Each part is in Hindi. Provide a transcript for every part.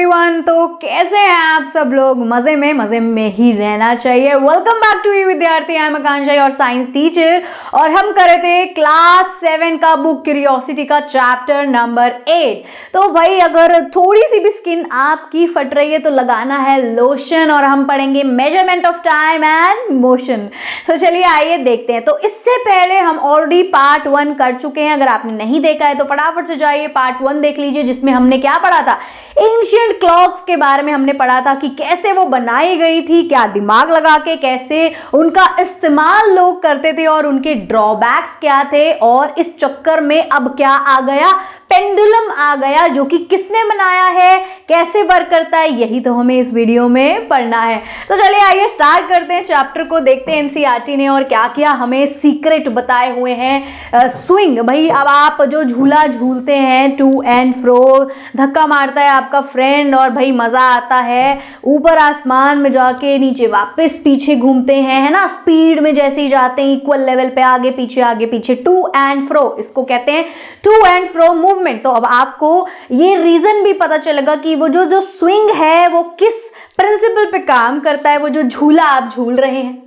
एवरीवन। तो कैसे हैं आप सब लोग? मजे में ही रहना चाहिए। वेलकम बैक टू यू विद्यार्थी। आई एम आकांक्षा और साइंस टीचर, और हम कर रहे थे क्लास 7 का बुक क्यूरियोसिटी का चैप्टर नंबर 8। तो भाई अगर थोड़ी सी भी स्किन आपकी फट रही है तो लगाना है लोशन, और हम पढ़ेंगे measurement of time and motion. तो चलिए आइए देखते हैं। तो इससे पहले हम ऑलरेडी पार्ट 1 कर चुके हैं। अगर आपने नहीं देखा है तो फटाफट से जाइए पार्ट 1 देख लीजिए, जिसमें हमने क्या पढ़ा था। एंशिएंट क्लॉक्स के बारे में हमने पढ़ा था कि कैसे वो बनाई गई थी, क्या दिमाग लगा के कैसे उनका इस्तेमाल लोग करते थे और उनके ड्रॉबैक्स क्या थे। और इस चक्कर में अब क्या आ गया, पेंडुलम आ गया, जो कि किसने बनाया है, कैसे वर्क करता है, यही तो हमें इस वीडियो में पढ़ना है। तो चलिए आइए स्टार्ट करते हैं चैप्टर को, देखते हैं एनसीईआरटी ने और क्या क्या हमें सीक्रेट बताए हुए हैं। स्विंग, भाई अब आप जो झूला झूलते हैं टू एंड फ्रो, धक्का मारता है आपका फ्रेंड और भाई मजा आता है, ऊपर आसमान में जाके नीचे वापस पीछे घूमते हैं, है ना, स्पीड में जैसे ही जाते हैं इक्वल लेवल पे आगे पीछे, टू एंड फ्रो, इसको कहते हैं टू एंड फ्रो मूवमेंट। तो अब आपको ये रीजन भी पता चलेगा कि वो जो स्विंग है वो किस प्रिंसिपल पे काम करता है, वो जो झूला आप झूल रहे हैं।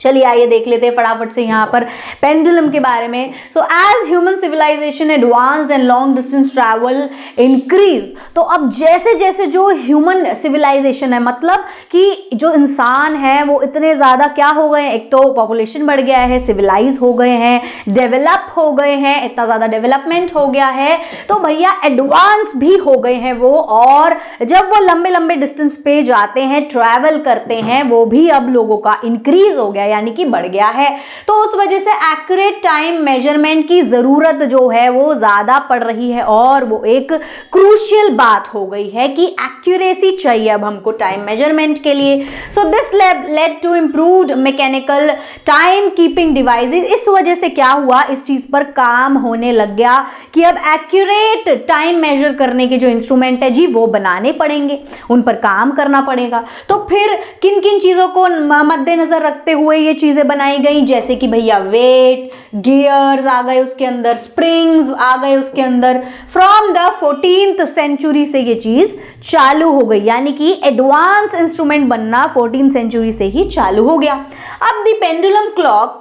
चलिए आइए देख लेते हैं फटाफट से यहाँ पर पेंडुलम के बारे में। So as human civilization advanced and long distance travel increase, तो अब जैसे जैसे जो ह्यूमन सिविलाइजेशन है, मतलब कि जो इंसान है वो इतने ज़्यादा क्या हो गए हैं, एक तो पॉपुलेशन बढ़ गया है, सिविलाइज हो गए हैं, डेवलप हो गए हैं, इतना ज़्यादा डेवलपमेंट हो गया है, तो भैया एडवांस भी हो गए हैं वो। और जब वो लंबे लंबे डिस्टेंस पे जाते हैं, ट्रैवल करते हैं, वो भी अब लोगों का इंक्रीज हो गया, यानी कि बढ़ गया है। तो उस वजह से एक्यूरेट टाइम मेजरमेंट की जरूरत जो है वो ज्यादा पड़ रही है, और वो एक क्रूशियल बात हो गई है कि एक्यूरेसी चाहिए अब हमको टाइम मेजरमेंट के लिए। So this led to improved mechanical time keeping devices. इस वजह से क्या हुआ, इस चीज पर काम होने लग गया कि अब एक्यूरेट टाइम मेजर करने के जो इंस्ट्रूमेंट है जी वो बनाने पड़ेंगे, उन पर काम करना पड़ेगा। तो फिर किन किन चीजों को मद्देनजर रखते हुए ये चीजें बनाई गई, जैसे कि भैया वेट, गियर्स आ गए उसके अंदर, स्प्रिंग्स आ गए उसके अंदर। फ्रॉम द 14th सेंचुरी से ये चीज चालू हो गई, यानी कि एडवांस इंस्ट्रूमेंट बनना 14th सेंचुरी से ही चालू हो गया। अब the pendulum clock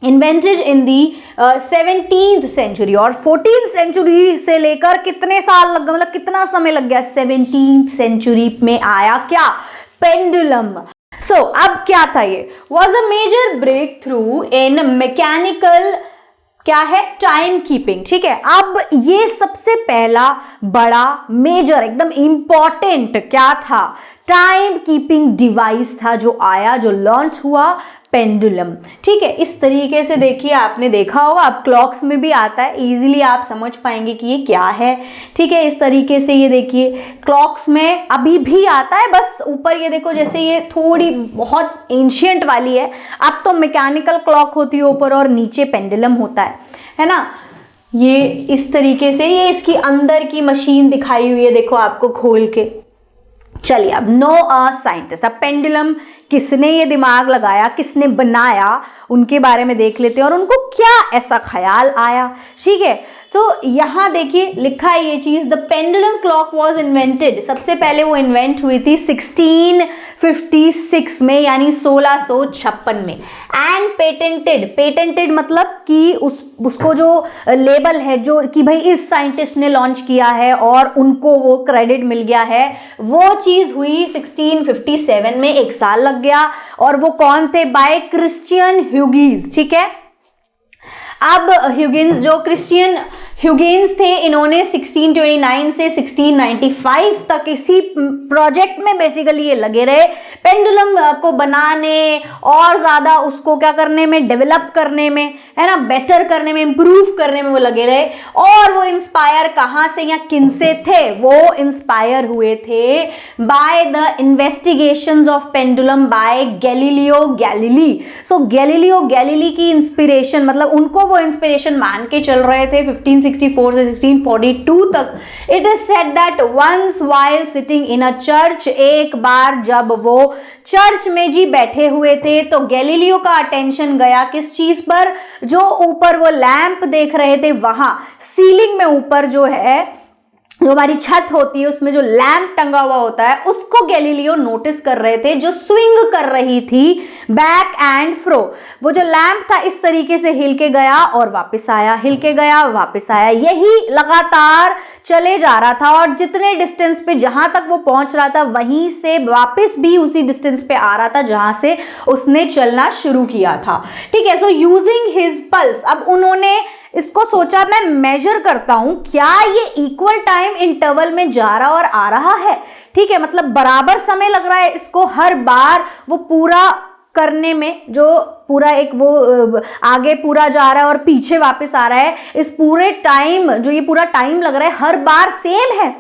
invented in the 17th century, और 14th सेंचुरी से लेकर कितने साल लग गए, मतलब कितना समय लग गया, 17th सेंचुरी में आया क्या, पेंडुलम। सो अब क्या था, ये was a major breakthrough in mechanical क्या है, टाइम कीपिंग। ठीक है, अब ये सबसे पहला बड़ा मेजर एकदम इंपॉर्टेंट क्या था, टाइम कीपिंग डिवाइस था जो आया, जो लॉन्च हुआ, पेंडुलम। ठीक है, इस तरीके से देखिए, आपने देखा होगा, अब क्लॉक्स में भी आता है, इजीली आप समझ पाएंगे कि ये क्या है। ठीक है, इस तरीके से ये देखिए क्लॉक्स में अभी भी आता है, बस ऊपर ये देखो, जैसे ये थोड़ी बहुत एंशिएंट वाली है, अब तो मैकेनिकल क्लॉक होती है ऊपर और नीचे पेंडुलम होता है ना। ये इस तरीके से, ये इसकी अंदर की मशीन दिखाई हुई है, देखो आपको खोल के। चलिए अब नो अ साइंटिस्ट, अब पेंडुलम किसने ये दिमाग लगाया, किसने बनाया, उनके बारे में देख लेते हैं और उनको क्या ऐसा ख्याल आया। ठीक है, तो यहाँ देखिए लिखा है ये चीज, the pendulum clock was invented, सबसे पहले वो इन्वेंट हुई थी 1656 में, यानी 1656 में। एंड पेटेंटेड मतलब कि उसको जो लेबल है, जो कि भाई इस साइंटिस्ट ने लॉन्च किया है और उनको वो क्रेडिट मिल गया है, वो चीज हुई 1657 में, एक साल लग गया। और वो कौन थे, बाय क्रिश्चियन ह्यूगीज। ठीक है, अब ह्यूगिन्स, जो क्रिश्चियन ह्यूगिन्स थे, इन्होंने 1629 से 1695 तक इसी प्रोजेक्ट में बेसिकली ये लगे रहे, पेंडुलम को बनाने और ज़्यादा उसको क्या करने में, डेवलप करने में, है ना, बेटर करने में, इम्प्रूव करने में वो लगे रहे। और वो इंस्पायर कहाँ से या किन से थे, वो इंस्पायर हुए थे by the investigations of pendulum by Galileo Galilei. So Galileo Galilei की इंस्पिरेशन, मतलब उनको वो इंस्पिरेशन मान के चल रहे थे 1664 से 1642 तक। It is said that once while sitting in a church, एक बार जब वो चर्च में जी बैठे हुए थे तो गैलीलियो का अटेंशन गया किस चीज पर, जो ऊपर वो लैंप देख रहे थे, वहां सीलिंग में ऊपर जो है जो हमारी छत होती है उसमें जो लैंप टंगा हुआ होता है उसको गैलीलियो नोटिस कर रहे थे, जो स्विंग कर रही थी बैक एंड फ्रो। वो जो लैंप था इस तरीके से हिल के गया और वापस आया, हिल के गया वापस आया, यही लगातार चले जा रहा था और जितने डिस्टेंस पे जहां तक वो पहुंच रहा था वहीं से वापस भी उसी डिस्टेंस पे आ रहा था जहां से उसने चलना शुरू किया था। ठीक है, सो यूजिंग हिज पल्स, अब उन्होंने इसको सोचा मैं मेजर करता हूं क्या ये इक्वल टाइम इंटरवल में जा रहा और आ रहा है। ठीक है, मतलब बराबर समय लग रहा है इसको हर बार वो पूरा करने में, जो पूरा एक वो आगे पूरा जा रहा है और पीछे वापस आ रहा है, इस पूरे टाइम जो ये पूरा टाइम लग रहा है हर बार सेम है।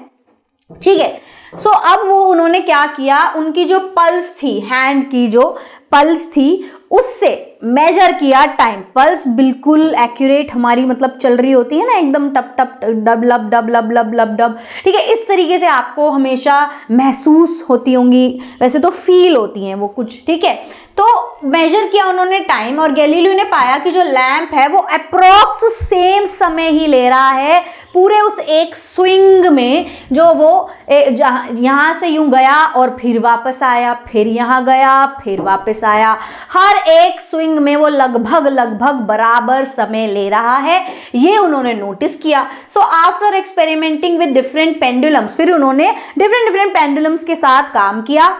ठीक है, सो अब वो उन्होंने क्या किया, उनकी जो पल्स थी, हैंड की जो पल्स थी उससे मेजर किया टाइम। पल्स बिल्कुल एक्यूरेट हमारी मतलब चल रही होती है ना, एकदम टप टप डब लब डब लब लब लब डब। ठीक है, इस तरीके से आपको हमेशा महसूस होती होंगी, वैसे तो फील होती हैं वो कुछ। ठीक है, तो मेजर किया उन्होंने टाइम और गैलीलियो ने पाया कि जो लैंप है वो अप्रॉक्स सेम समय ही ले रहा है पूरे उस एक स्विंग में, जो वो यहाँ से यूं गया और फिर वापस आया, फिर यहाँ गया फिर वापस आया, हर एक स्विंग में वो लगभग बराबर समय ले रहा है, ये उन्होंने नोटिस किया। So after experimenting with different pendulums, फिर उन्होंने डिफरेंट पेंडुलम्स के साथ काम किया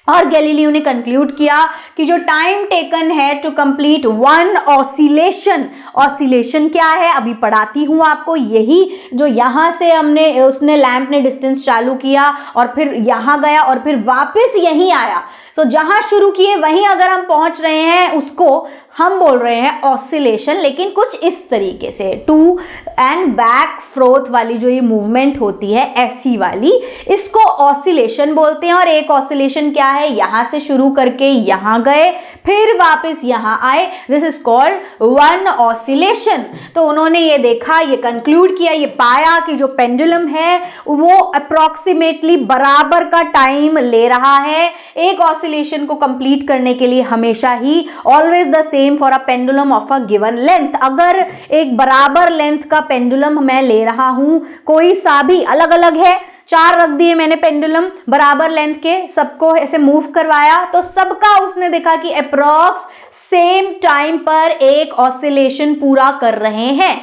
और गैलीलियो ने कंक्लूड किया कि जो टाइम टेकन है to complete one oscillation, oscillation क्या है अभी पढ़ाती हूं आपको, यही जो यहां से उसने लैंप ने डिस्टेंस चालू किया और फिर यहां गया और फिर वापस यहीं आया। तो जहां शुरू किए वहीं अगर हम पहुंच रहे हैं उसको हम बोल रहे हैं ऑसिलेशन, लेकिन कुछ इस तरीके से टू एंड बैक फ्रोथ वाली जो ये मूवमेंट होती है ऐसी वाली, इसको ऑसिलेशन बोलते हैं। और एक ऑसिलेशन क्या है, यहां से शुरू करके यहां गए फिर वापस यहां आए, this is called one oscillation. तो उन्होंने ये देखा, ये कंक्लूड किया, ये पाया कि जो पेंडुलम है वो अप्रोक्सीमेटली बराबर का टाइम ले रहा है एक ऑसिलेशन को कंप्लीट करने के लिए, हमेशा ही always the same for a pendulum of a given length. अगर एक बराबर लेंथ का पेंडुलम मैं ले रहा हूं, कोई सा भी अलग अलग है, 4 रख दिए मैंने पेंडुलम बराबर लेंथ के, सबको ऐसे मूव करवाया, तो सबका उसने देखा कि अप्रॉक्स सेम टाइम पर एक ऑसिलेशन पूरा कर रहे हैं।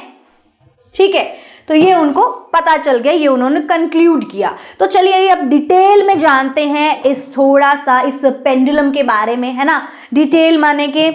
ठीक है, तो ये उनको पता चल गया, ये उन्होंने कंक्लूड किया। तो चलिए अब डिटेल में जानते हैं इस थोड़ा सा इस पेंडुलम के बारे में, है ना। डिटेल माने कि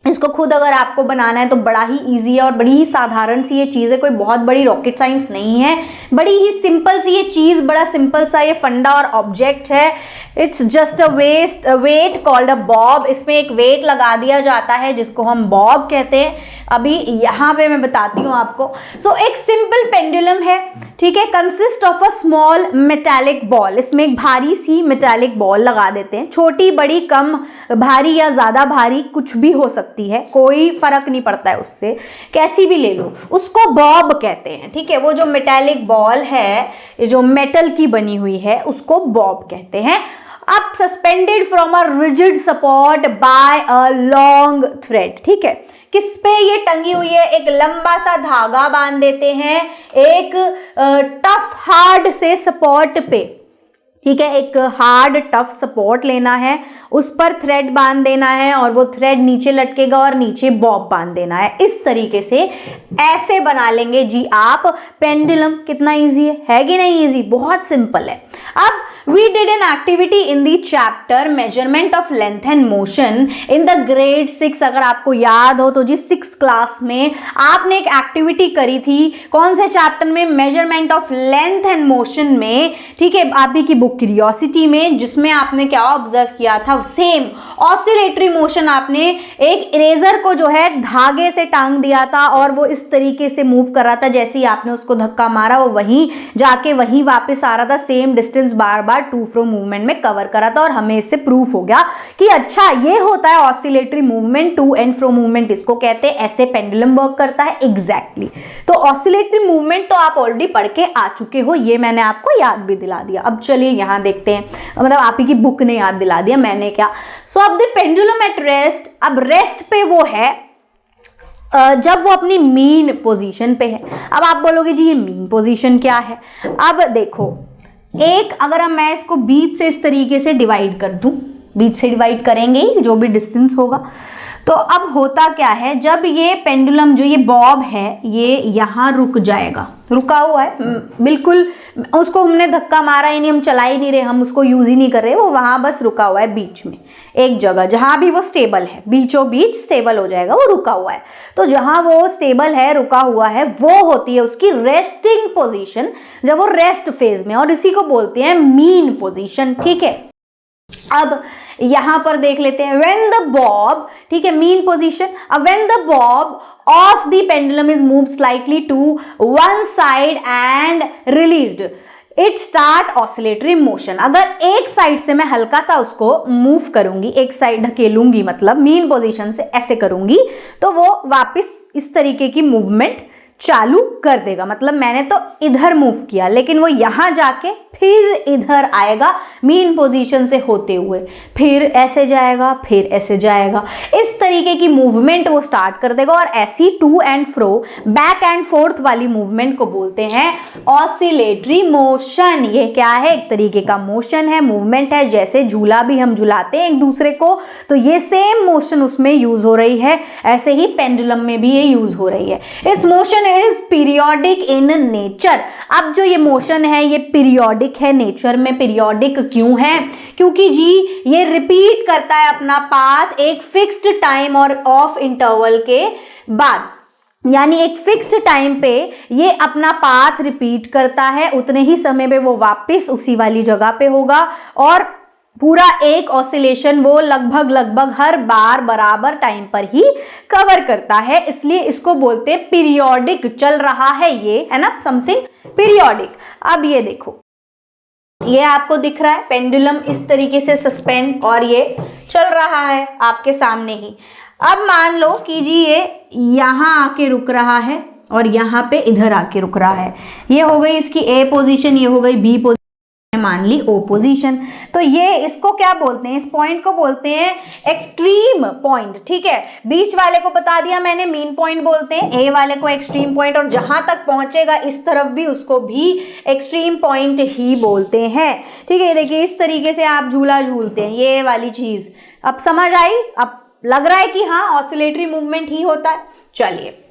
इसको खुद अगर आपको बनाना है तो बड़ा ही इजी है और बड़ी ही साधारण सी ये चीज़ है, कोई बहुत बड़ी रॉकेट साइंस नहीं है, बड़ी ही सिंपल सी ये चीज़, बड़ा सिंपल सा ये फंडा और ऑब्जेक्ट है। It's just a weight called a bob, इसमें एक वेट लगा दिया जाता है जिसको हम बॉब कहते हैं। अभी यहाँ पे मैं बताती हूँ आपको। सो एक सिंपल पेंडुलम है, ठीक है, consist of a small metallic ball, इसमें एक भारी सी मेटालिक बॉल लगा देते हैं, छोटी बड़ी कम भारी या ज़्यादा भारी कुछ भी हो सकती है, कोई फर्क नहीं पड़ता है उससे, कैसी भी ले लो, उसको बॉब कहते हैं। ठीक है, वो जो मेटालिक बॉल है जो मेटल की बनी हुई है उसको बॉब कहते हैं। अब suspended from a rigid support bye a long thread, ठीक है, किस पे ये टंगी हुई है, एक लंबा सा धागा बांध देते हैं एक टफ हार्ड से सपोर्ट पे। ठीक है, एक हार्ड टफ सपोर्ट लेना है, उस पर थ्रेड बांध देना है और वो थ्रेड नीचे लटकेगा और नीचे बॉब बांध देना है। इस तरीके से ऐसे बना लेंगे जी आप पेंडुलम। कितना इजी है कि नहीं इजी, बहुत सिंपल है। अब we did an activity in the chapter measurement of length and motion in the grade 6, अगर आपको याद हो तो जी 6th क्लास में आपने एक एक्टिविटी करी थी, कौन से चैप्टर में, measurement of length and motion में। ठीक है, आप ही की बुक क्यूरियोसिटी में, जिसमें आपने क्या ऑब्जर्व किया था, सेम ऑसिलेटरी मोशन, आपने एक इरेजर को जो है धागे से टांग दिया था और वो इस तरीके से मूव कर रहा था, जैसे ही आपने उसको धक्का मारा वो वहीं जाके वहीं वापस आ रहा था, सेम डिस्टेंस बार बार टू फ्रो मूवमेंट में कवर करा था। और हमें इससे प्रूफ हो गया कि अच्छा ये होता है oscillatory movement, to and fro movement इसको कहते हैं, ऐसे पेंडुलम वर्क करता है। एग्जैक्टली, तो ऑसिलेटरी मूवमेंट तो आप ऑलरेडी पढ़ के आ चुके हो, ये मैंने आपको याद भी दिला दिया। अब चलिए यहां देखते हैं, मतलब आप ही की बुक ने याद दिला दिया, मैंने क्या। सो अब द पेंडुलम एट रेस्ट, अब रेस्ट पे वो है जब वो अपनी मीन पोजीशन पे है। अब आप बोलोगे जी ये मीन पोजीशन क्या है? अब देखो, अगर मैं इसको बीच से इस तरीके से डिवाइड कर दूं, बीच से डिवाइड करेंगे जो भी डिस्टेंस होगा, तो अब होता क्या है, जब ये पेंडुलम जो ये बॉब है ये यहाँ रुक जाएगा, रुका हुआ है बिल्कुल, उसको हमने धक्का मारा ही नहीं, हम चला ही नहीं रहे, हम उसको यूज ही नहीं कर रहे, वो वहाँ बस रुका हुआ है बीच में एक जगह, जहाँ भी वो स्टेबल है, बीचों बीच स्टेबल हो जाएगा, वो रुका हुआ है। तो जहाँ वो स्टेबल है, रुका हुआ है, वो होती है उसकी रेस्टिंग पोजीशन, जब वो रेस्ट फेज में, और इसी को बोलते हैं मीन पोजीशन। ठीक है, अब यहां पर देख लेते हैं व्हेन द बॉब, ठीक है, मीन पोजीशन। अब when the bob of the pendulum is moved slightly to one side and released, it start oscillatory motion. अगर एक साइड से मैं हल्का सा उसको मूव करूंगी, एक साइड ढकेलूंगी, मतलब मीन पोजीशन से ऐसे करूंगी, तो वो वापस इस तरीके की मूवमेंट चालू कर देगा। मतलब मैंने तो इधर मूव किया, लेकिन वो यहां जाके फिर इधर आएगा मीन पोजीशन से होते हुए, फिर ऐसे जाएगा, फिर ऐसे जाएगा, इस तरीके की मूवमेंट वो स्टार्ट कर देगा। और ऐसी to and fro, back and forth वाली मूवमेंट को बोलते हैं ऑसिलेटरी मोशन। ये क्या है? एक तरीके का मोशन है, मूवमेंट है, जैसे झूला भी हम झुलाते हैं एक दूसरे को, तो ये सेम मोशन उसमें यूज हो रही है, ऐसे ही पेंडुलम में भी ये यूज हो रही है। It's motion is periodic in nature. अब जो ये मोशन है ये पीरियोडिक है, नेचर में पीरियोडिक क्यों है? क्योंकि जी ये रिपीट करता है अपना पाथ एक फिक्स्ड टाइम और ऑफ इंटरवल के बाद, यानी एक फिक्स्ड टाइम पे ये अपना पाथ रिपीट करता है, उतने ही समय में वो वापस उसी वाली जगह पे होगा, और पूरा एक ऑसिलेशन वो लगभग हर बार बराबर टाइम पर ही कवर करता है, इसलिए इसको बोलते हैं पीरियोडिक। चल रहा है ये, है ना, समथिंग पीरियोडिक। अब ये देखो, ये आपको दिख रहा है पेंडुलम इस तरीके से सस्पेंड, और ये चल रहा है आपके सामने ही। अब मान लो कि जी ये यहाँ आके रुक रहा है और यहाँ पे इधर आके रुक रहा है, ये हो गई इसकी ए पोजीशन, ये हो गई बी पोजीशन, मान ली ओ पोजीशन। तो ये इसको क्या बोलते हैं? इस पॉइंट को बोलते हैं एक्सट्रीम पॉइंट। ठीक है, बीच वाले को बता दिया मैंने मीन पॉइंट बोलते हैं, ए वाले को एक्सट्रीम पॉइंट, और जहां तक पहुंचेगा इस तरफ भी उसको भी एक्सट्रीम पॉइंट ही बोलते हैं। ठीक है, देखिए इस तरीके से आप झूला झूलते हैं, ये वाली चीज अब समझ आई? अब लग रहा है कि हाँ ऑसिलेटरी मूवमेंट ही होता है। चलिए,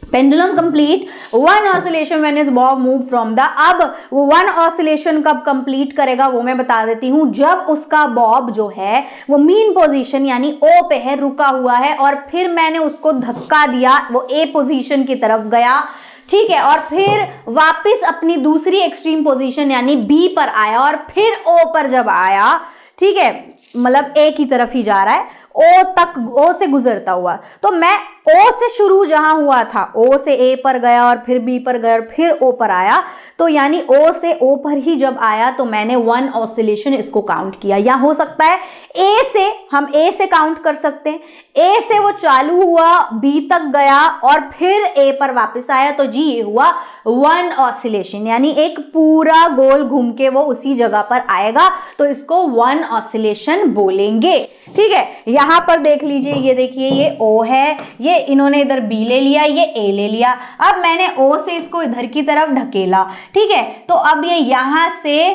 pendulum complete one oscillation when is Bob move from the. अब वो वन ऑसिलेशन कब कंप्लीट करेगा वो मैं बता देती हूं, जब उसका बॉब जो है वो मीन पोजीशन यानी ओ पे है, रुका हुआ है, और फिर मैंने उसको धक्का दिया, वो ए पोजीशन की तरफ गया। ठीक है, और फिर वापस अपनी दूसरी एक्सट्रीम पोजीशन यानी बी पर आया, और फिर ओ पर जब आया, ठीक है, मतलब ए की तरफ ही जा रहा है, ओ तक, ओ से गुजरता हुआ, तो मैं ओ से शुरू जहां हुआ था, ओ से ए पर गया और फिर बी पर गया और फिर ओ पर आया, तो यानी ओ से ओ पर ही जब आया तो मैंने वन ऑसिलेशन इसको काउंट किया। या हो सकता है ए से, हम ए से काउंट कर सकते हैं, ए से वो चालू हुआ, बी तक गया और फिर ए पर वापस आया, तो जी ये हुआ वन ऑसिलेशन, यानी एक पूरा गोल घूम के वो उसी जगह पर आएगा, तो इसको वन ऑसिलेशन बोलेंगे। ठीक है, यहां पर देख लीजिए, ये देखिए ये ओ है, ये इन्होंने इधर बी ले लिया, ये ए ले लिया, अब मैंने ओ से इसको इधर की तरफ ढकेला। ठीक है, तो अब ये यहां से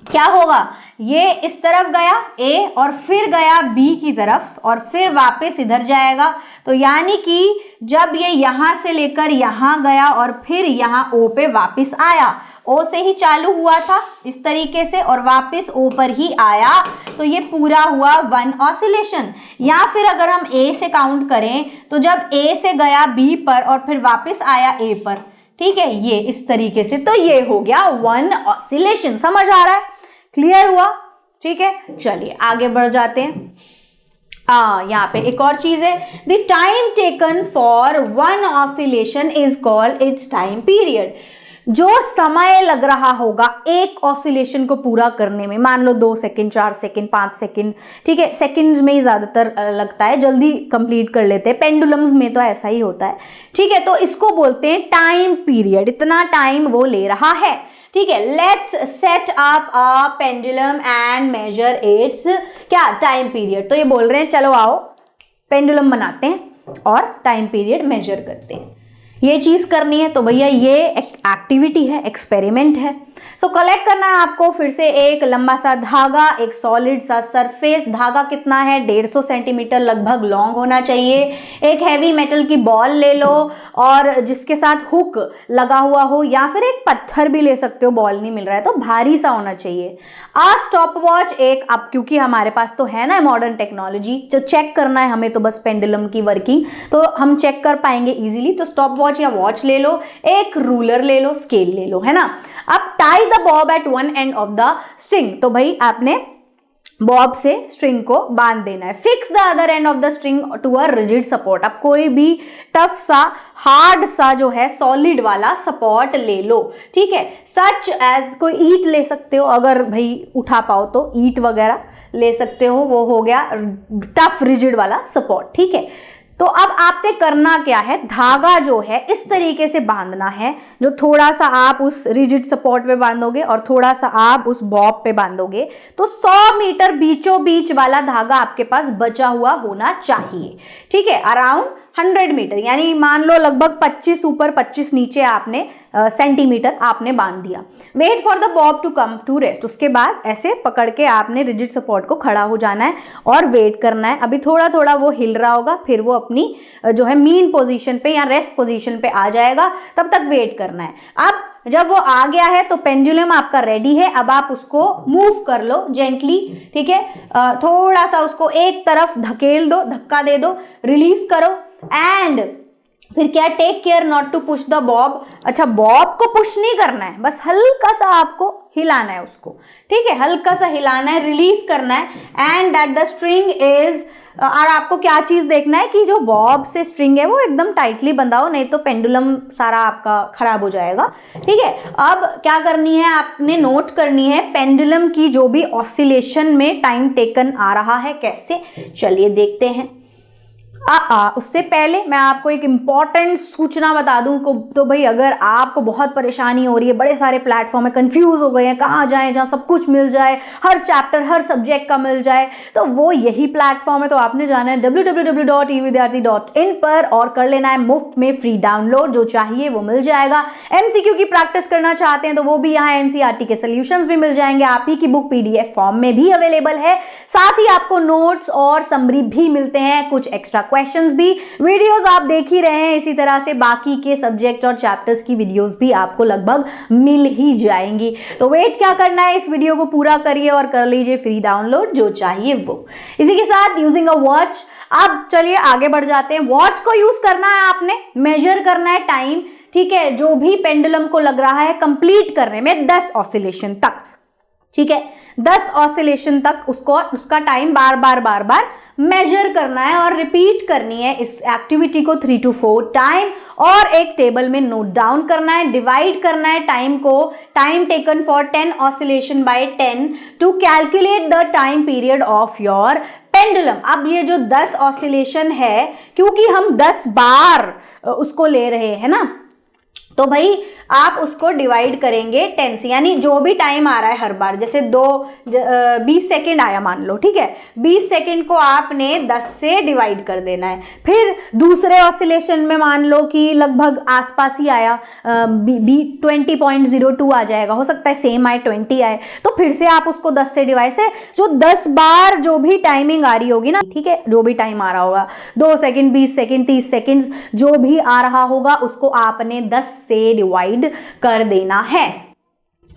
क्या होगा, ये इस तरफ गया ए और फिर गया बी की तरफ और फिर वापस इधर जाएगा, तो यानी कि जब ये यहां से लेकर यहां गया और फिर यहां ओ पे वापस आया, ओ से ही चालू हुआ था इस तरीके से और वापस ओ पर ही आया, तो ये पूरा हुआ वन ऑसिलेशन। या फिर अगर हम ए से काउंट करें तो जब ए से गया बी पर और फिर वापस आया ए पर, ठीक है, ये इस तरीके से, तो ये हो गया वन ऑसिलेशन। समझ आ रहा है? क्लियर हुआ? ठीक है, चलिए आगे बढ़ जाते हैं। यहाँ पे एक और चीज है, the time taken for one oscillation is called its time period. जो समय लग रहा होगा एक ऑसिलेशन को पूरा करने में, मान लो 2 सेकंड, 4 सेकंड, 5 सेकंड, ठीक है, सेकंड्स में ही ज्यादातर लगता है, जल्दी कंप्लीट कर लेते हैं, पेंडुलम्स में तो ऐसा ही होता है। ठीक है, तो इसको बोलते हैं टाइम पीरियड, इतना टाइम वो ले रहा है। ठीक है, let's set up a pendulum and measure its क्या टाइम पीरियड। तो ये बोल रहे हैं चलो आओ पेंडुलम बनाते हैं। और टाइम पीरियड मेजर करते हैं। ये चीज़ करनी है। तो भैया ये एक्टिविटी है, एक्सपेरिमेंट है। सो कलेक्ट करना है आपको फिर से एक लंबा सा धागा, एक सॉलिड सा सरफेस। धागा कितना है, 150 सेंटीमीटर लगभग लॉन्ग होना चाहिए। एक हैवी मेटल की बॉल ले लो और जिसके साथ हुक लगा हुआ हो, या फिर एक पत्थर भी ले सकते हो, बॉल नहीं मिल रहा है तो भारी सा होना चाहिए। स्टॉप वॉच एक, अब क्योंकि हमारे पास तो है ना मॉडर्न टेक्नोलॉजी, जो चेक करना है हमें तो बस पेंडुलम की वर्किंग, तो हम चेक कर पाएंगे इजीली। तो स्टॉप वॉच या वॉच ले लो, एक रूलर ले लो, स्केल ले लो, है ना। अब tie the bob at one end of the string. तो भाई आपने बॉब से स्ट्रिंग को बांध देना है। Fix the other end of the string to a rigid support. अब कोई भी टफ सा, हार्ड सा जो है सॉलिड वाला सपोर्ट ले लो, ठीक है। सच एज कोई ईट ले सकते हो, अगर भाई उठा पाओ तो ईट वगैरह ले सकते हो, वो हो गया टफ रिजिड वाला सपोर्ट, ठीक है। तो अब आपने करना क्या है, धागा जो है इस तरीके से बांधना है, जो थोड़ा सा आप उस रिजिड सपोर्ट पे बांधोगे और थोड़ा सा आप उस बॉब पे बांधोगे, तो 100 मीटर बीचों बीच वाला धागा आपके पास बचा हुआ होना चाहिए, ठीक है। अराउंड 100 मीटर, यानी मान लो लगभग 25 ऊपर 25 नीचे आपने सेंटीमीटर आपने बांध दिया। Wait for the bob to come to rest. उसके बाद ऐसे पकड़ के आपने रिजिड सपोर्ट को खड़ा हो जाना है और वेट करना है। अभी थोड़ा थोड़ा वो हिल रहा होगा, फिर वो अपनी जो है मीन पोजीशन पे या रेस्ट पोजीशन पे आ जाएगा, तब तक वेट करना है। अब जब वो आ गया है तो पेंडुलम आपका रेडी है। अब आप उसको मूव कर लो जेंटली, ठीक है। थोड़ा सा उसको एक तरफ धकेल दो, धक्का दे दो, रिलीज करो एंड फिर क्या, take care not to push the bob. अच्छा, बॉब को पुश नहीं करना है, बस हल्का सा आपको हिलाना है उसको, ठीक है, हल्का सा हिलाना है, रिलीज करना है and that the string is, और आपको क्या चीज देखना है कि जो बॉब से स्ट्रिंग है वो एकदम टाइटली बंधा हो, नहीं तो पेंडुलम सारा आपका खराब हो जाएगा, ठीक है। अब क्या करनी है, आपने नोट करनी है पेंडुलम की जो भी ऑसिलेशन में टाइम टेकन आ रहा है कैसे। चलिए देखते हैं। उससे पहले मैं आपको एक इम्पॉर्टेंट सूचना बता दूं को, तो भाई अगर आपको बहुत परेशानी हो रही है, बड़े सारे प्लेटफॉर्म में कंफ्यूज हो गए हैं, कहाँ जाएं जहाँ सब कुछ मिल जाए, हर चैप्टर हर सब्जेक्ट का मिल जाए, तो वो यही प्लेटफॉर्म है। तो आपने जाना है www.evidyarthi.in पर और कर लेना है मुफ्त में फ्री डाउनलोड, जो चाहिए वो मिल जाएगा। MCQ की प्रैक्टिस करना चाहते हैं तो वो भी यहाँ NCERT के सोल्यूशंस भी मिल जाएंगे, आप ही की बुक PDF फॉर्म में भी अवेलेबल है। साथ ही आपको नोट्स और समरी भी मिलते हैं, कुछ एक्स्ट्रा क्वेश्चंस भी। वीडियोस आप देख ही रहे हैं, इसी तरह से बाकी के सब्जेक्ट और चैप्टर्स की वीडियोस भी आपको लगभग मिल ही जाएंगी। तो वेट क्या करना है, इस वीडियो को पूरा करिए और कर लीजिए फ्री डाउनलोड जो चाहिए वो। इसी के साथ यूजिंग अ वॉच, अब चलिए आगे बढ़ जाते हैं। वॉच को यूज करना है आपने, मेजर करना है टाइम, ठीक है, जो भी पेंडुलम को लग रहा है कंप्लीट करने में 10 ऑसिलेशन तक, ठीक है, 10 ऑसिलेशन तक उसका टाइम बार बार मेजर करना है और रिपीट करनी है इस एक्टिविटी को 3 to 4 टाइम, और एक टेबल में नोट डाउन करना है। डिवाइड करना है टाइम को, time taken for 10 oscillation by 10 to calculate the time period of your pendulum. अब ये जो 10 ऑसिलेशन है, क्योंकि हम 10 बार उसको ले रहे हैं ना, तो भाई आप उसको डिवाइड करेंगे 10 से, यानी जो भी टाइम आ रहा है हर बार, जैसे 20 सेकेंड आया मान लो, ठीक है, 20 सेकेंड को आपने 10 से डिवाइड कर देना है। फिर दूसरे ऑसिलेशन में मान लो कि लगभग आसपास ही आया, 20.02 आ जाएगा, हो सकता है सेम आए 20 आए, तो फिर से आप उसको 10 से डिवाइड से, जो 10 बार जो भी टाइमिंग आ रही होगी ना, ठीक है, जो भी टाइम आ रहा होगा, 2 सेकेंड, 20 सेकेंड, 30 सेकेंड, जो भी आ रहा होगा उसको आपने 10 से डिवाइड कर देना है।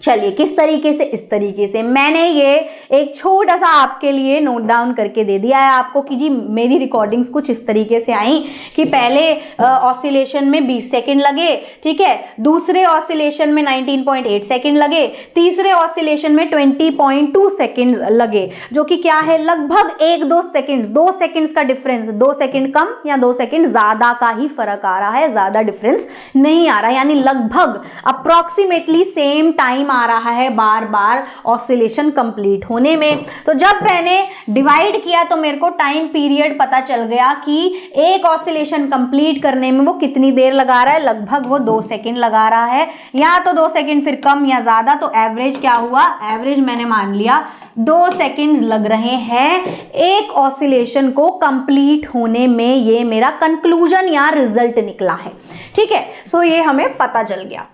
चलिए किस तरीके से, इस तरीके से मैंने ये एक छोटा सा आपके लिए नोट डाउन करके दे दिया है आपको कि जी मेरी रिकॉर्डिंग्स कुछ इस तरीके से आई कि पहले ऑसिलेशन में 20 सेकंड लगे, ठीक है, दूसरे ऑसिलेशन में 19.8 सेकंड लगे, तीसरे ऑसिलेशन में 20.2 सेकंड लगे, जो कि क्या है लगभग 1-2 सेकंड, 2 सेकंड्स का डिफरेंस, 2 सेकंड कम या 2 सेकंड ज्यादा का ही फर्क आ रहा है, ज्यादा डिफरेंस नहीं आ रहा, यानी लगभग अप्रोक्सीमेटली सेम टाइम टाइम आ रहा है बार बार ऑसिलेशन कंप्लीट होने में। तो जब मैंने डिवाइड किया तो मेरे को टाइम पीरियड पता चल गया कि एक ऑसिलेशन कंप्लीट करने में वो कितनी देर लगा रहा है, लगभग वो 2 सेकंड लगा रहा है, या तो 2 सेकंड फिर कम या ज्यादा। तो एवरेज क्या हुआ, एवरेज मैंने मान लिया 2 सेकंड्स लग रहे हैं एक ऑसिलेशन को कंप्लीट होने में। ये मेरा कंक्लूजन या रिजल्ट निकला है, ठीक है। सो ये हमें पता चल गया।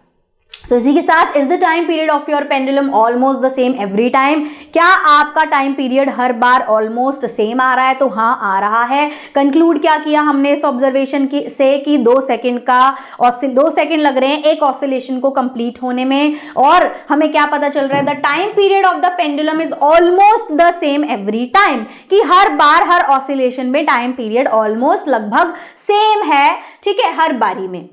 सो इसी के साथ, is the time period of your pendulum almost the same every time? क्या आपका टाइम पीरियड हर बार ऑलमोस्ट सेम आ रहा है? तो हाँ, आ रहा है। कंक्लूड क्या किया हमने इस ऑब्जर्वेशन से कि 2 सेकंड लग रहे हैं एक ऑसिलेशन को कंप्लीट होने में, और हमें क्या पता चल रहा है, the time period of the pendulum is almost the same every time, कि हर बार हर ऑसिलेशन में टाइम पीरियड ऑलमोस्ट लगभग सेम है, ठीक है, हर बारी में।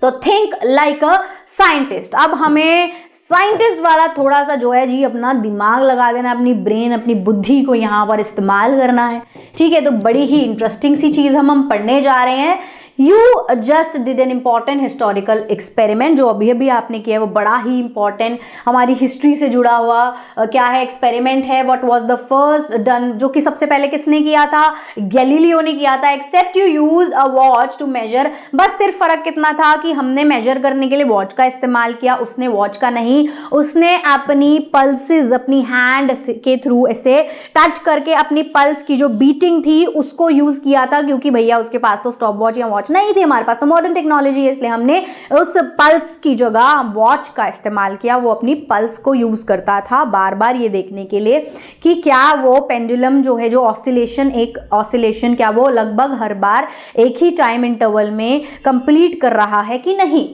So think like a scientist. अब हमें साइंटिस्ट वाला थोड़ा सा जो है जी अपना दिमाग लगा देना, अपनी ब्रेन, अपनी बुद्धि को यहाँ पर इस्तेमाल करना है, ठीक है। तो बड़ी ही इंटरेस्टिंग सी चीज हम पढ़ने जा रहे हैं। You just did an important historical experiment, जो अभी अभी आपने किया है वो बड़ा ही इंपॉर्टेंट हमारी हिस्ट्री से जुड़ा हुआ क्या है, एक्सपेरिमेंट है। What was the first done, जो कि सबसे पहले किसने किया था, गैलीलियो ने किया था। Except you used a watch to measure, बस सिर्फ फर्क कितना था कि हमने मेजर करने के लिए वॉच का इस्तेमाल किया, उसने वॉच का नहीं। उसने अपनी पल्सेस, अपनी हैंड के थ्रू ऐसे टच करके अपनी पल्स की जो बीटिंग थी उसको यूज किया था, क्योंकि भैया उसके पास तो स्टॉप वॉच या वॉच नहीं थी, हमारे पास तो मॉडर्न टेक्नोलॉजी है, इसलिए हमने उस पल्स की जगह वॉच का इस्तेमाल किया। वो अपनी पल्स को यूज करता था बार बार ये देखने के लिए कि क्या वो पेंडुलम जो है, जो ऑसिलेशन क्या वो लगभग हर बार एक ही टाइम इंटरवल में कंप्लीट कर रहा है कि नहीं।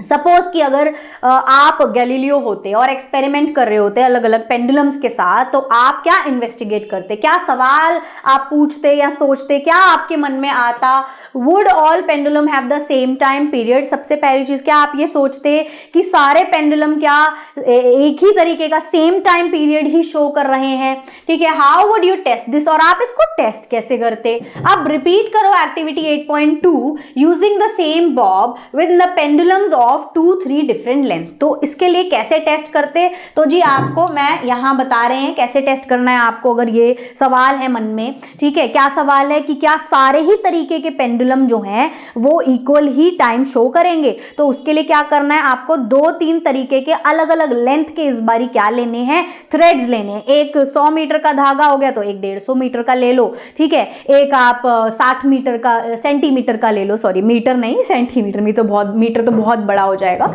सपोज कि अगर आप गैलीलियो होते और एक्सपेरिमेंट कर रहे होते अलग अलग पेंडुलम्स के साथ, तो आप क्या इन्वेस्टिगेट करते, क्या सवाल आप पूछते या सोचते, क्या आपके मन में आता, would all pendulum have the same time period? सबसे पहली चीज, क्या आप ये सोचते कि सारे पेंडुलम क्या एक ही तरीके का सेम टाइम पीरियड ही शो कर रहे हैं, ठीक है। How would you test this, और आप इसको टेस्ट कैसे करते? अब रिपीट करो activity 8.2 using the same bob with the pendulums of 2-3 different length. तो इसके लिए कैसे टेस्ट करते, तो जी आपको मैं यहां बता रहे हैं कैसे टेस्ट करना है आपको, अगर ये सवाल है मन में, ठीक है। क्या सवाल है कि क्या सारे ही तरीके के पेंडुलम जो हैं वो इक्वल ही टाइम शो करेंगे? तो उसके लिए क्या करना है, आपको 2-3 तरीके के अलग अलग लेंथ के इस बारी क्या लेने हैं, थ्रेड्स लेने हैं। एक 100 मीटर का धागा हो गया तो एक 150 मीटर का ले लो, ठीक है। एक आप 60 मीटर का, सेंटीमीटर का ले लो, सॉरी मीटर नहीं सेंटीमीटर, मीटर तो बहुत बड़ा हो जाएगा,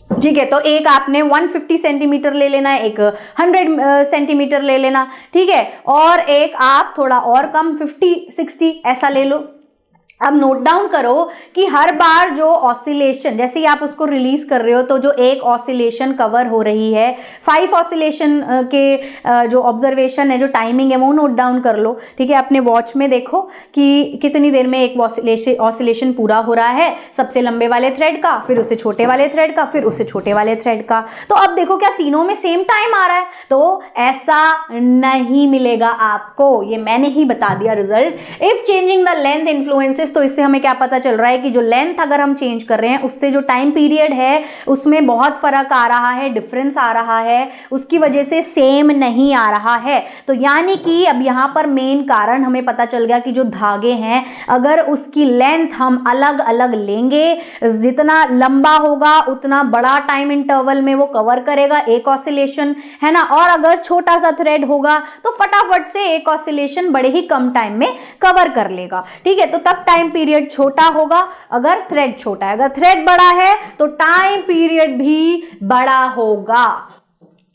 ठीक है। तो एक आपने 150 सेंटीमीटर ले लेना है, एक 100 सेंटीमीटर ले लेना, ठीक है। और एक आप थोड़ा और कम 50-60 ऐसा ले लो। अब नोट डाउन करो कि हर बार जो ऑसिलेशन, जैसे ही आप उसको रिलीज कर रहे हो, तो जो एक ऑसिलेशन कवर हो रही है, 5 ऑसिलेशन के जो ऑब्जर्वेशन है, जो टाइमिंग है, वो नोट डाउन कर लो, ठीक है। अपने वॉच में देखो कि कितनी देर में एक ऑसिलेशन पूरा हो रहा है, सबसे लंबे वाले थ्रेड का, फिर उससे छोटे वाले थ्रेड का, फिर उससे छोटे वाले थ्रेड का। तो अब देखो क्या तीनों में सेम टाइम आ रहा है? तो ऐसा नहीं मिलेगा आपको, ये मैंने ही बता दिया result. If changing the length influences, तो इससे हमें क्या पता चल रहा है कि जो लेंथ अगर हम चेंज कर रहे हैं, उससे जो टाइम पीरियड है उसमें बहुत फर्क आ रहा है, डिफरेंस आ रहा है, उसकी वजह से सेम नहीं आ रहा है। तो यानी कि अब यहां पर मेन कारण हमें पता चल गया कि जो धागे हैं, अगर उसकी लेंथ हम अलग अलग लेंगे, जितना लंबा होगा उतना बड़ा टाइम इंटरवल में वो कवर करेगा एक ऑसिलेशन, है ना। और अगर छोटा सा थ्रेड होगा तो फटाफट से एक ऑसिलेशन बड़े ही कम टाइम में कवर कर लेगा, ठीक है। तो तब टाइम पीरियड छोटा होगा अगर थ्रेड छोटा है, अगर थ्रेड बड़ा है तो टाइम पीरियड भी बड़ा होगा,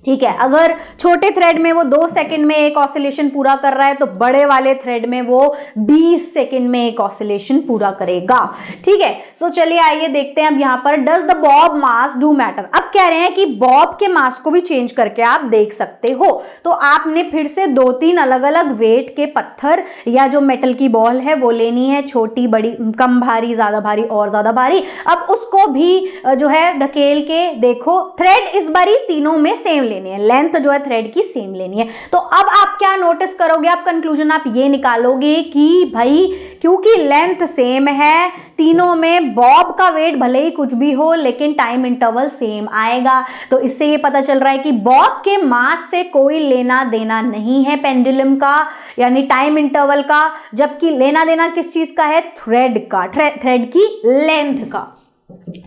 ठीक है। अगर छोटे थ्रेड में वो 2 सेकंड में एक ऑसिलेशन पूरा कर रहा है, तो बड़े वाले थ्रेड में वो 20 सेकंड में एक ऑसिलेशन पूरा करेगा, ठीक है। सो चलिए आइए देखते हैं अब यहाँ पर, does the Bob mass do matter? अब कह रहे हैं कि बॉब के मास को भी चेंज करके आप देख सकते हो। तो आपने फिर से 2-3 अलग अलग वेट के पत्थर या जो मेटल की बॉल है वो लेनी है, छोटी बड़ी, कम भारी, ज्यादा भारी और ज्यादा भारी। अब उसको भी जो है ढकेल के देखो, थ्रेड इस बारी तीनों में सेम लेनी है, लेंथ जो है थ्रेड की सेम लेनी है। तो अब आप क्या नोटिस करोगे, आप कंक्लूजन आप ये निकालोगे कि भाई क्योंकि लेंथ सेम है तीनों में, बॉब का वेट भले ही कुछ भी हो लेकिन टाइम इंटरवल सेम आएगा। तो इससे ये पता चल रहा है कि बॉब के मास से कोई लेना देना नहीं है पेंडुलम का, यानी टाइम इंटरवल का, जबकि लेना देना किस चीज का है, थ्रेड का, थ्रेड की लेंथ का।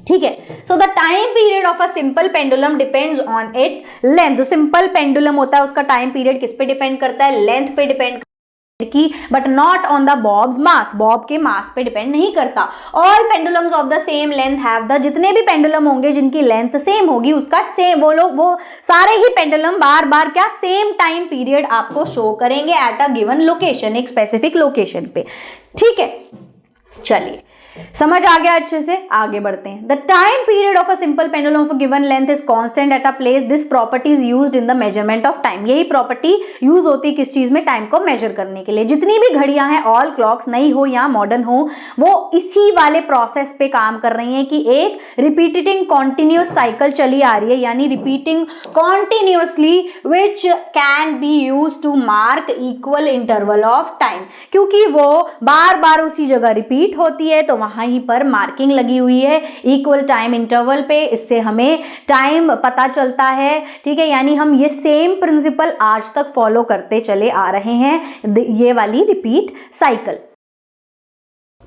ठीक है, so the time period of a simple pendulum depends on it length. जो सिंपल पेंडुलम होता है उसका टाइम पीरियड किस पे डिपेंड करता है, लेंथ पे डिपेंड की, but not on the bobs mass, Bob के मास पे डिपेंड नहीं करता। All pendulums of the same length have the, जितने भी पेंडुलम होंगे जिनकी लेंथ सेम होगी उसका सेम, वो सारे ही पेंडुलम बार बार क्या सेम टाइम पीरियड आपको शो करेंगे एट अ गिवन लोकेशन, एक स्पेसिफिक लोकेशन पे। ठीक है, चलिए समझ आ गया अच्छे से, आगे बढ़ते हैं। The time period of a simple pendulum of a given length is constant at a place, this property is used in the measurement of time. यही प्रॉपर्टी यूज होती है किस चीज में, टाइम को मेजर करने के लिए। जितनी भी घड़ियां हैं, ऑल क्लॉक्स, नई हो या मॉडर्न हो, वो इसी वाले प्रोसेस पे काम कर रही हैं कि एक रिपीटिंग कॉन्टिन्यूस साइकिल चली आ रही है, यानी repeating continuously, which can be use to mark equal interval of time. क्योंकि वो बार बार उसी जगह रिपीट होती है तो वहां ही पर मार्किंग लगी हुई है इक्वल टाइम इंटरवल पे, इससे हमें टाइम पता चलता है। ठीक है, यानी हम ये सेम प्रिंसिपल आज तक फॉलो करते चले आ रहे हैं, ये वाली रिपीट साइकिल।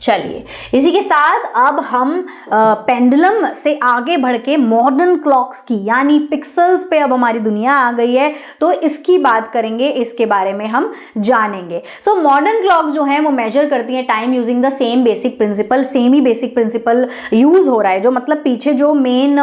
चलिए इसी के साथ अब हम पेंडुलम से आगे बढ़ के मॉडर्न क्लॉक्स की, यानी पिक्सल्स पे अब हमारी दुनिया आ गई है, तो इसकी बात करेंगे, इसके बारे में हम जानेंगे। सो मॉडर्न क्लॉक्स जो हैं वो मेजर करती हैं time using the same basic principle, same he basic principle use हो रहा है, जो मतलब पीछे जो मेन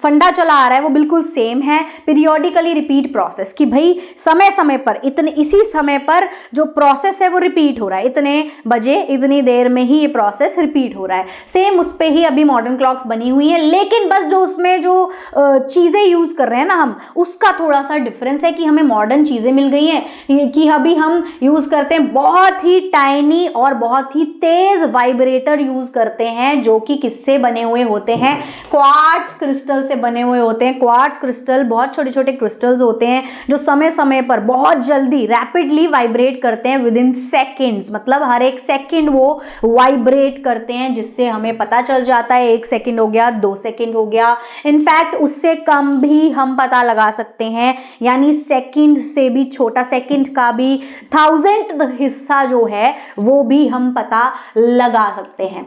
फंडा चला आ रहा है वो बिल्कुल सेम है। पीरियोडिकली रिपीट प्रोसेस, कि भाई समय समय पर इसी समय पर जो प्रोसेस है वो रिपीट हो रहा है, इतने बजे इतनी देर में ही ये प्रोसेस रिपीट हो रहा है। सेम उस पे ही अभी मॉडर्न क्लॉक्स बनी हुई हैं, लेकिन बस जो उसमें जो चीजें यूज कर रहे हैं ना हम, उसका थोड़ा सा डिफरेंस है कि हमें मॉडर्न चीजें मिल गई हैं, कि अभी हम यूज करते हैं बहुत ही टाइनी और बहुत ही तेज वाइब्रेटर यूज करते हैं, जो कि किससे बने हुए होते हैं, क्वार्ट्ज क्रिस्टल से बने हुए होते हैं। क्वार्ट्ज क्रिस्टल बहुत छोटे छोटे क्रिस्टल्स होते हैं जो समय समय पर बहुत जल्दी रैपिडली वाइब्रेट करते हैं, विद इन सेकेंड्स, मतलब हर एक सेकेंड वो वाइब्रेट करते हैं, जिससे हमें पता चल जाता है 1 सेकेंड हो गया, 2 सेकेंड हो गया, इनफैक्ट उससे कम भी हम पता लगा सकते हैं, यानी सेकेंड से भी छोटा, सेकेंड का भी 1000th हिस्सा जो है वो भी हम पता लगा सकते हैं।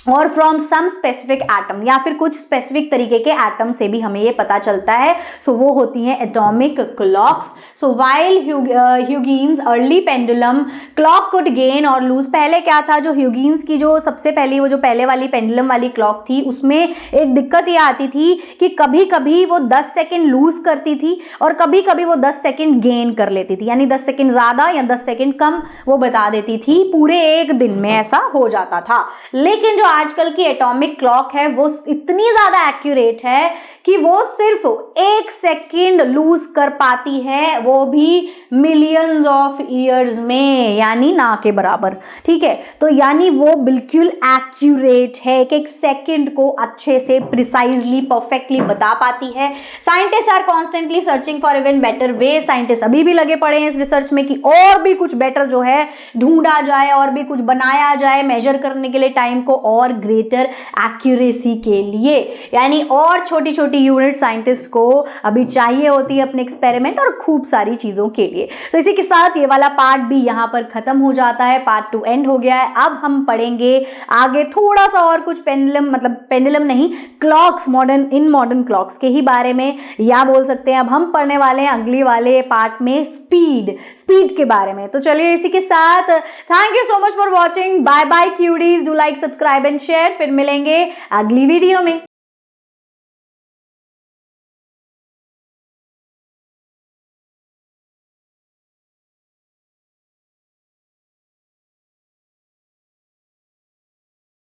और फ्रॉम सम स्पेसिफिक एटम, या फिर कुछ स्पेसिफिक तरीके के एटम से भी हमें ये पता चलता है। सो वो होती हैं atomic clocks. So while Huygens early pendulum clock could gain or lose, पहले क्या था, जो ह्यूगिन्स की जो सबसे पहली वो जो पहले वाली पेंडुलम वाली क्लॉक थी, उसमें एक दिक्कत ये आती थी कि कभी कभी वो 10 सेकेंड लूज करती थी और कभी कभी वो 10 सेकेंड गेन कर लेती थी, यानी 10 सेकेंड ज्यादा या 10 सेकेंड कम वो बता देती थी, पूरे एक दिन में ऐसा हो जाता था। लेकिन जो आजकल की एटॉमिक क्लॉक है वो इतनी ज्यादा एक्यूरेट है कि वो सिर्फ 1 सेकेंड लूज कर पाती है, वो भी मिलियंस ऑफ ईयर्स में, यानी ना के बराबर। ठीक है, तो यानी वो बिल्कुल एक्यूरेट है, एक सेकेंड को अच्छे से प्रिसाइजली परफेक्टली बता पाती है। Scientist are constantly searching for even better way, scientist अभी भी लगे पड़े हैं इस रिसर्च में कि और भी कुछ बेटर जो है ढूंढा जाए, और भी कुछ बनाया जाए मेजर करने के लिए टाइम को, और ग्रेटर एक्यूरेसी के लिए, यानी और छोटी छोटी यूनिट साइंटिस्ट को अभी चाहिए होती है अपने एक्सपेरिमेंट और खूब सारी चीजों के लिए। तो इसी के साथ ये वाला पार्ट भी यहाँ पर खत्म हो जाता है, पार्ट 2 एंड हो गया है। अब हम पढ़ेंगे आगे थोड़ा सा और कुछ पेंडुलम, मतलब पेंडुलम नहीं, क्लॉक्स, मॉडर्न क्लॉक्स के ही बारे में, या बोल सकते हैं अब हम पढ़ने वाले हैं अगले वाले पार्ट में स्पीड के बारे में। तो चलिए इसी के साथ thank you so much for watching, bye bye cuties, do like, subscribe and share. फिर मिलेंगे अगली वीडियो में।